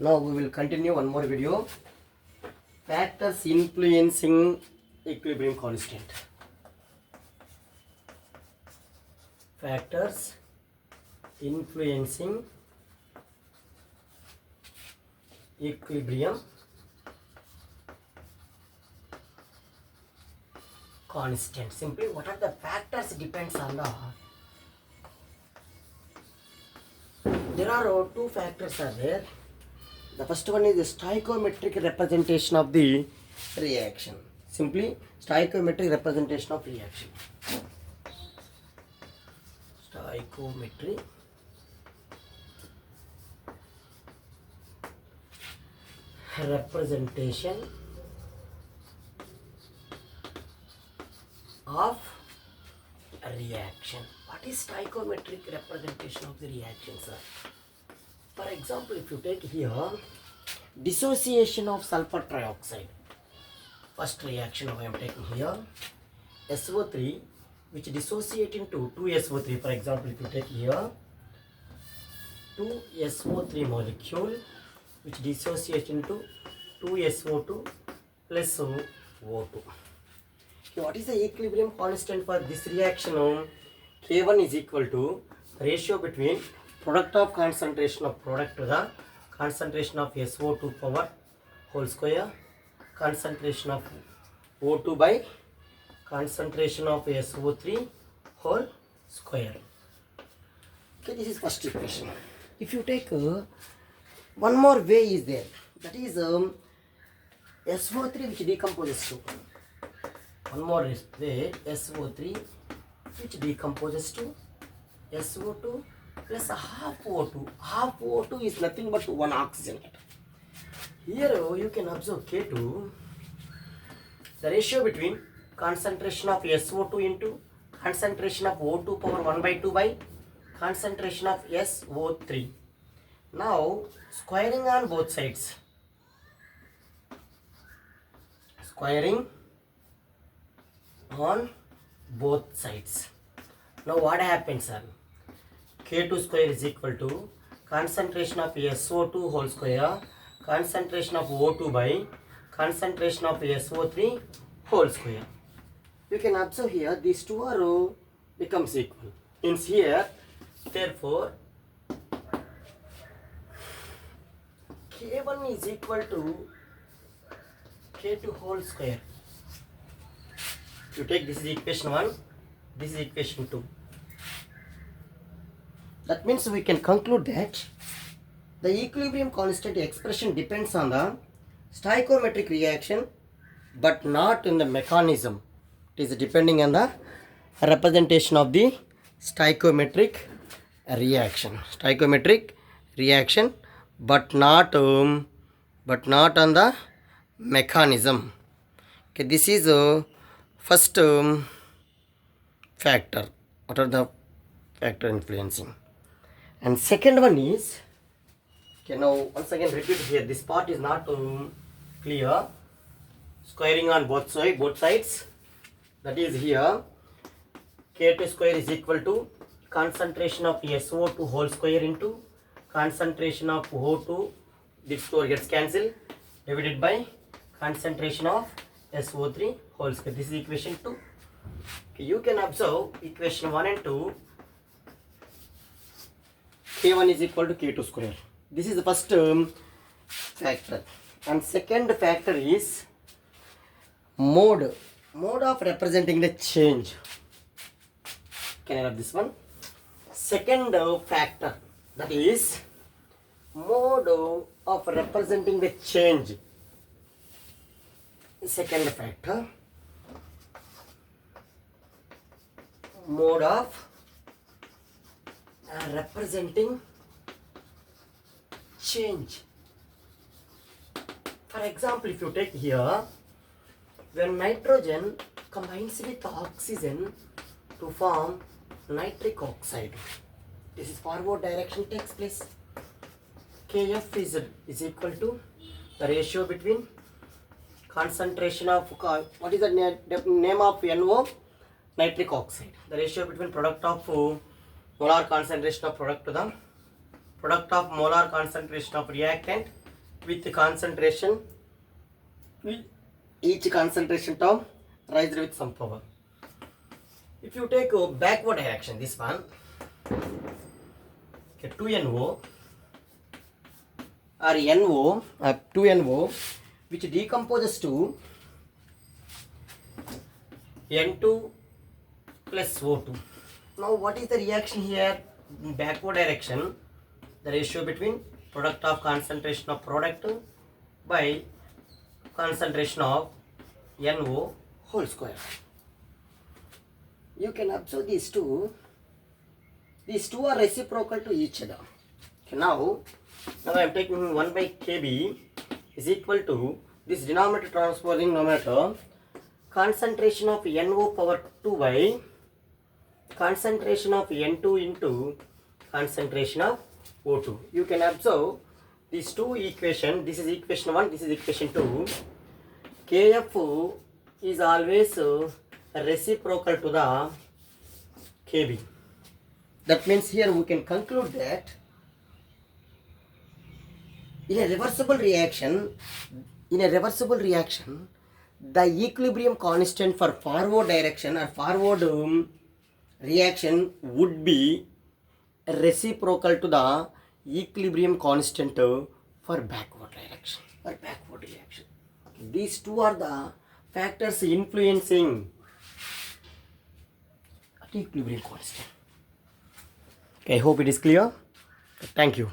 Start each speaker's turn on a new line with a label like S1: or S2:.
S1: Now we will continue one more video. Factors influencing equilibrium constant. Factors influencing equilibrium constant. Simply, what are the factors depends on the. There are two factors are there. The first one is the stoichiometric representation of the reaction. Simply, stoichiometric representation of reaction. Stoichiometric representation of a reaction. What is stoichiometric representation of the reaction, sir? For example, if you take here dissociation of sulfur trioxide, first reaction I am taking here SO3 which dissociate into 2SO3. For example, if you take here 2SO3 molecule which dissociate into 2SO2 plus O2. Okay, what is the equilibrium constant for this reaction? K1 is equal to ratio between product of concentration of product to the concentration of SO2 power whole square, concentration of O2 by concentration of SO3 whole square. Okay, this is first equation. If you take one more way is there, that is SO3 which decomposes to one more way SO3 which decomposes to SO2 plus half O2. Half O2 is nothing but one oxygen. Here you can observe K2, the ratio between concentration of SO2 into concentration of O2 power 1 by 2 by concentration of SO3. Now squaring on both sides. Squaring on both sides. Now what happens, sir? K2 square is equal to concentration of SO2 whole square, concentration of O2 by concentration of SO3 whole square. You can observe here these two are becomes equal. Means here, therefore, K1 is equal to K2 whole square. You take this is equation 1, this is equation 2. That means we can conclude that the equilibrium constant expression depends on the stoichiometric reaction but not in the mechanism. It is depending on the representation of the stoichiometric reaction. Stoichiometric reaction but not on the mechanism. Okay, this is first factor. What are the factor influencing? And second one is, okay, now once again repeat here, this part is not clear. Squaring on both sides, that is here K2 square is equal to concentration of SO2 whole square into concentration of O2, this square gets cancelled, divided by concentration of SO3 whole square. This is equation 2. Okay, you can observe equation 1 and 2. K1 is equal to K2 square. This is the first factor. And second factor is mode of representing the change. Can I have this one? Second factor, that is mode of representing the change. Second factor, mode of representing change. For example, if you take here, when nitrogen combines with oxygen to form nitric oxide, this is forward direction takes place. Kf is equal to the ratio between concentration of, what is the name of NO? Nitric oxide. The ratio between product of molar concentration of product to the product of molar concentration of reactant with the concentration, each concentration term raised with some power. If you take a backward direction, this one, okay, 2NO or NO, 2NO, which decomposes to N2 plus O2. Now what is the reaction here? In backward direction, the ratio between product of concentration of product by concentration of NO whole square. You can observe these two. These two are reciprocal to each other. Okay, now I am taking 1 by Kb is equal to this denominator transposing numerator, concentration of NO power 2 by concentration of N2 into concentration of O2. You can observe these two equations. This is equation 1, this is equation 2. Kf is always reciprocal to the Kb. That means here we can conclude that in a reversible reaction, the equilibrium constant for forward direction or forward reaction would be reciprocal to the equilibrium constant for backward direction or backward reaction. These two are the factors influencing equilibrium constant. Okay, I hope it is clear. Thank you.